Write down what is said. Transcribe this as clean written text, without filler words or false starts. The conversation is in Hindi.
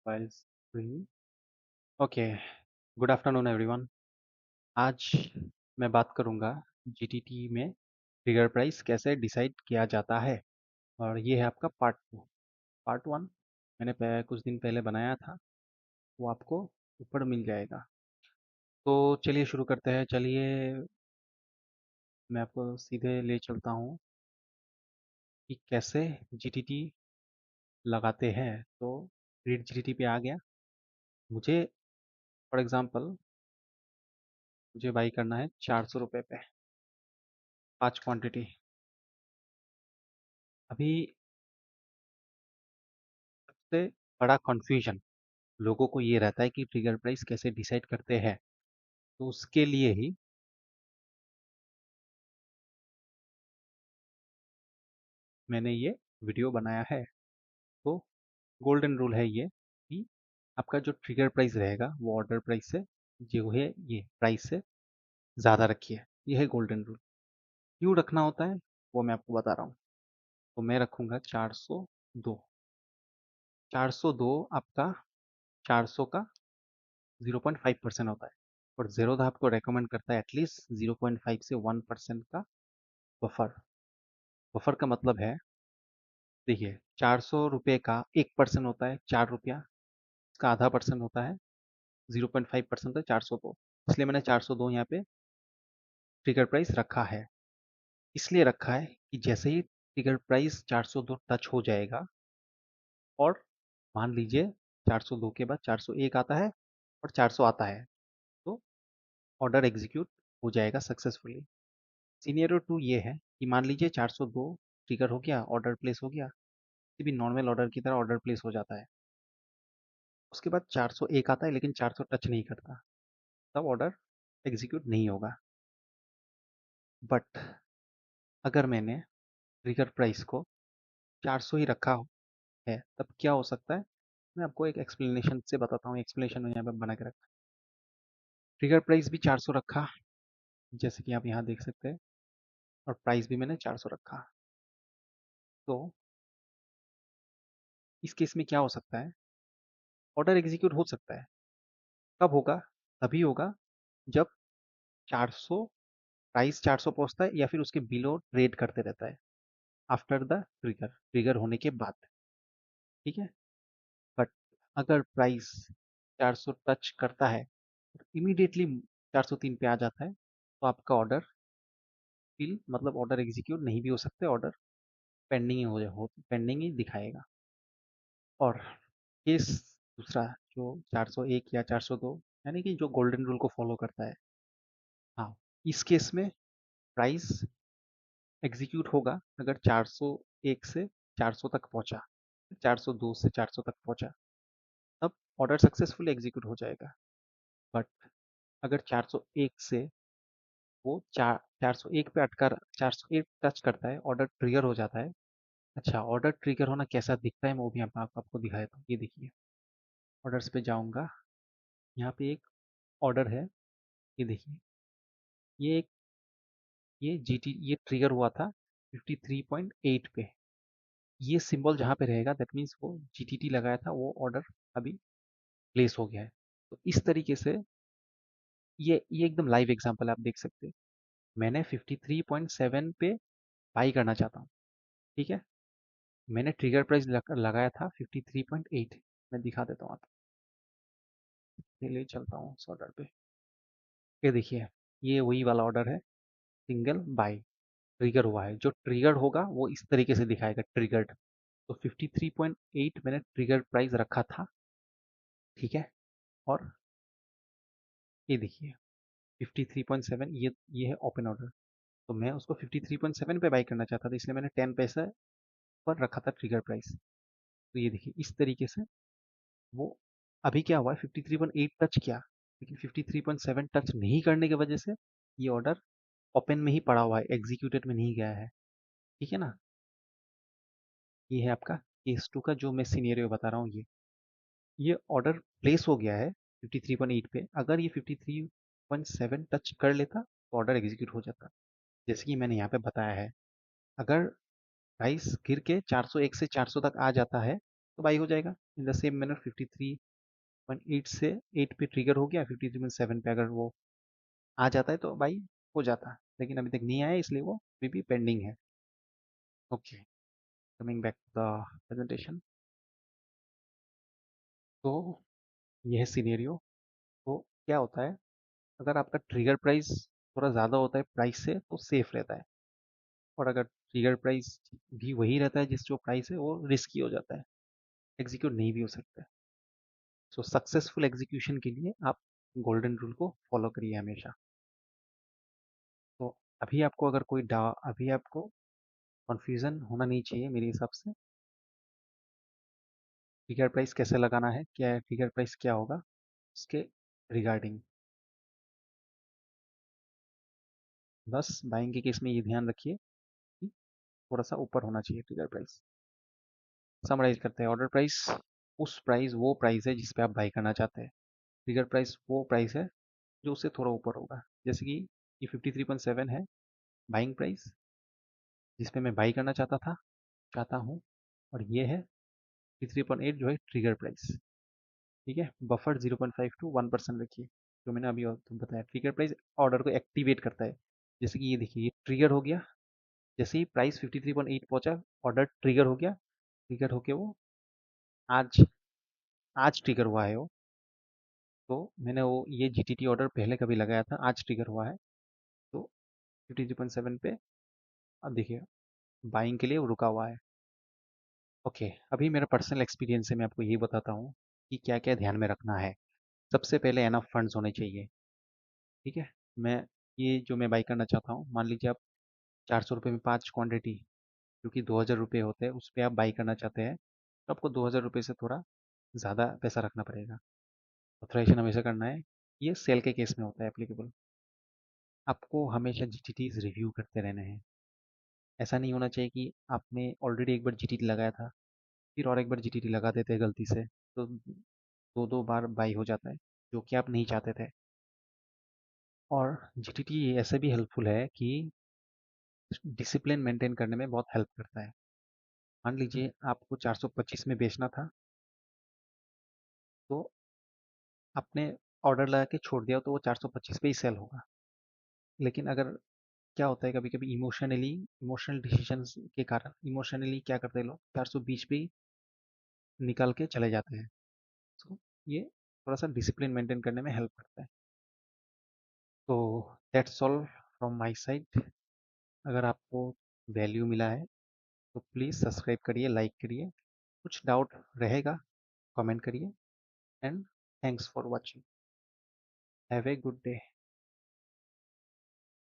File screen. Okay. Good afternoon everyone. आज मैं बात करूंगा जीटीटी में ट्रिगर प्राइस कैसे डिसाइड किया जाता है। और ये है आपका पार्ट टू। पार्ट वन मैंने कुछ दिन पहले बनाया था, वो आपको ऊपर मिल जाएगा। तो चलिए शुरू करते हैं। चलिए मैं आपको सीधे ले चलता हूँ कि कैसे जीटीटी लगाते हैं। तो रीड जीटीटी पे आ गया। मुझे फॉर एग्जांपल मुझे बाई करना है 400 रुपये पे 5 क्वांटिटी। अभी सबसे बड़ा कंफ्यूजन लोगों को ये रहता है कि ट्रिगर प्राइस कैसे डिसाइड करते हैं। तो उसके लिए ही मैंने ये वीडियो बनाया है। तो गोल्डन रूल है ये कि आपका जो ट्रिगर प्राइस रहेगा वो ऑर्डर प्राइस से जो है ये प्राइस से ज़्यादा रखिए। ये है गोल्डन रूल। क्यों रखना होता है वो मैं आपको बता रहा हूँ। तो मैं रखूँगा 402। 402 आपका 400 का 0.5% होता है। और ज़ेरोधा आपको रेकमेंड करता है एटलीस्ट 0.5 से 1% का बफर। बफर का मतलब है, देखिए 400 रुपये का 1% होता है 4 रुपया, इसका आधा परसेंट होता है 0.5% होता है 402। इसलिए मैंने 402 यहाँ पे ट्रिगर प्राइस रखा है। इसलिए रखा है कि जैसे ही ट्रिगर प्राइस 402 टच हो जाएगा और मान लीजिए 402 के बाद 401 आता है और 400 आता है, तो ऑर्डर एग्जीक्यूट हो जाएगा सक्सेसफुली। सीनियर टू ये है कि मान लीजिए 402 ट्रिगर हो गया, ऑर्डर प्लेस हो गया, किसी भी नॉर्मल ऑर्डर की तरह ऑर्डर प्लेस हो जाता है। उसके बाद 401 आता है लेकिन 400 टच नहीं करता, तब ऑर्डर एग्जीक्यूट नहीं होगा। बट अगर मैंने ट्रिगर प्राइस को 400 ही रखा है तब क्या हो सकता है, मैं आपको एक एक्सप्लेनेशन से बताता हूँ। एक्सप्लेनेशन में यहाँ पे बना के रखा। ट्रिगर प्राइस भी 400 रखा जैसे कि आप यहाँ देख सकते हैं, और प्राइस भी मैंने 400 रखा। तो इस केस में क्या हो सकता है, ऑर्डर एग्जीक्यूट हो सकता है। कब होगा? तभी होगा जब 400 प्राइस 400 पहुंचता है या फिर उसके बिलो ट्रेड करते रहता है आफ्टर द ट्रिगर, ट्रिगर होने के बाद। ठीक है। बट अगर प्राइस 400 टच करता है इमीडिएटली 403 पे आ जाता है, तो आपका ऑर्डर फिल मतलब ऑर्डर एग्जीक्यूट नहीं भी हो सकते, ऑर्डर पेंडिंग ही हो पेंडिंग ही दिखाएगा। और केस दूसरा जो 401 या 402 यानी कि जो गोल्डन रूल को फॉलो करता है, हाँ, इस केस में प्राइस एग्जीक्यूट होगा अगर 401 से 400 तक पहुंचा, 402 से 400 तक पहुंचा, तब ऑर्डर सक्सेसफुल एग्जीक्यूट हो जाएगा। बट अगर 401 से वो 401 पे अटका, 401 टच करता है, ऑर्डर ट्रिगर हो जाता है। अच्छा, ऑर्डर ट्रिगर होना कैसा दिखता है मैं वो भी आपको दिखा देता हूँ। ये देखिए, ऑर्डर्स पे जाऊंगा, यहाँ पे एक ऑर्डर है, ये देखिए, ये एक ये ट्रिगर हुआ था 53.8 पे। ये सिंबल जहाँ पे रहेगा दैट मीन्स वो जीटीटी लगाया था, वो ऑर्डर अभी प्लेस हो गया है। तो इस तरीके से ये एकदम लाइव एग्जांपल आप देख सकते हैं। मैंने 53.7 पे बाई करना चाहता हूँ। ठीक है। मैंने ट्रिगर प्राइस लगाया था 53.8। मैं दिखा देता हूँ आपको, ये ले चलता हूँ उस ऑर्डर पे। ये देखिए, ये वही वाला ऑर्डर है, सिंगल बाई ट्रिगर हुआ है। जो ट्रिगर होगा वो इस तरीके से दिखाएगा, ट्रिगर्ड। तो 53.8 मैंने ट्रिगर प्राइस रखा था। ठीक है। और ये देखिए 53.7, ये है ओपन ऑर्डर। तो मैं उसको 53.7 पे बाई करना चाहता था, इसलिए मैंने 10 पैसा पर रखा था ट्रिगर प्राइस। तो ये देखिए इस तरीके से वो अभी क्या हुआ है, 53.8 टच किया, लेकिन 53.7 टच नहीं करने की वजह से ये ऑर्डर ओपन में ही पड़ा हुआ है, एग्जीक्यूटेड में नहीं गया है। ठीक है ना। ये है आपका केस टू का जो मैं सिनेरियो बता रहा हूँ। ये ऑर्डर प्लेस हो गया है 53.8 पे। अगर ये 53.7 टच कर लेता तो ऑर्डर एग्जीक्यूट हो जाता, जैसे कि मैंने यहाँ पे बताया है। अगर प्राइस गिर के 401 से 400 तक आ जाता है तो बाई हो जाएगा। इन द सेम मैनर 53.8 से 8 पे ट्रिगर हो गया, 53.7 पे अगर वो आ जाता है तो बाई हो जाता है, लेकिन अभी तक नहीं आया इसलिए वो अभी भी पेंडिंग है। Okay, coming back to the presentation. तो यह सिनेरियो, तो क्या होता है, अगर आपका ट्रिगर प्राइस थोड़ा ज़्यादा होता है प्राइस से तो सेफ रहता है, और अगर ट्रिगर प्राइस भी वही रहता है जिस जो प्राइस है, वो रिस्की हो जाता है, एग्जीक्यूट नहीं भी हो सकता है। सो सक्सेसफुल एग्जीक्यूशन के लिए आप गोल्डन रूल को फॉलो करिए हमेशा। तो अभी आपको कन्फ्यूज़न होना नहीं चाहिए मेरे हिसाब से। ट्रिगर प्राइस कैसे लगाना है, क्या है ट्रिगर प्राइस, क्या होगा उसके रिगार्डिंग। बस बाइंग के केस में ये ध्यान रखिए कि थोड़ा सा ऊपर होना चाहिए ट्रिगर प्राइस। समराइज करते हैं, ऑर्डर प्राइस वो प्राइस है जिस पे आप बाई करना चाहते हैं। ट्रिगर प्राइस वो प्राइस है जो उससे थोड़ा ऊपर होगा। जैसे कि ये 53.7 है बाइंग प्राइस, जिस पे मैं बाई करना चाहता हूँ, और ये है 53.8 जो है ट्रिगर प्राइस। ठीक है, बफर 0.5 टू 1% रखिए, जो मैंने अभी तुम बताया। ट्रिगर प्राइस ऑर्डर को एक्टिवेट करता है। जैसे कि ये देखिए, ये ट्रिगर हो गया, जैसे ही प्राइस 53.8 पहुंचा, ऑर्डर ट्रिगर हो गया। ट्रिगर होके वो आज आज ट्रिगर हुआ है वो। तो मैंने वो ये जीटीटी ऑर्डर पहले कभी लगाया था, आज ट्रिगर हुआ है। तो 53.7 पे अब देखिए बाइंग के लिए वो रुका हुआ है। ओके, अभी मेरा पर्सनल एक्सपीरियंस से मैं आपको ये बताता हूँ कि क्या क्या ध्यान में रखना है। सबसे पहले एनफ फंड्स होने चाहिए। ठीक है, मैं ये जो मैं बाई करना चाहता हूँ, मान लीजिए आप 400 रुपये में 5 क्वांटिटी, जो कि 2000 रुपये होते हैं, उस पर आप बाई करना चाहते हैं, तो आपको 2000 रुपये से थोड़ा ज़्यादा पैसा रखना पड़ेगा। ऑथराइजेशन हमेशा करना है। ये सेल के केस में होता है एप्लीकेबल। आपको हमेशा जीटीटीज रिव्यू करते रहना है। ऐसा नहीं होना चाहिए कि आपने ऑलरेडी एक बार जीटीटी लगाया था, फिर और एक बार जीटीटी लगा देते हैं गलती से, तो दो दो बार बाई हो जाता है, जो कि आप नहीं चाहते थे। और जीटीटी ऐसे भी हेल्पफुल है कि डिसिप्लिन मेंटेन करने में बहुत हेल्प करता है। मान लीजिए आपको 425 में बेचना था, तो आपने ऑर्डर लगा के छोड़ दिया, तो वो 425 पे ही सेल होगा। लेकिन अगर क्या होता है, कभी कभी इमोशनल डिसीजंस के कारण इमोशनली क्या करते हैं लोग, 420 पे ही निकाल के चले जाते हैं। तो ये थोड़ा सा डिसिप्लिन मेंटेन करने में हेल्प करता है। तो that's all from my side. अगर आपको वैल्यू मिला है तो प्लीज़ सब्सक्राइब करिए, लाइक करिए। कुछ डाउट रहेगा कमेंट करिए, and thanks for watching. Have a good day.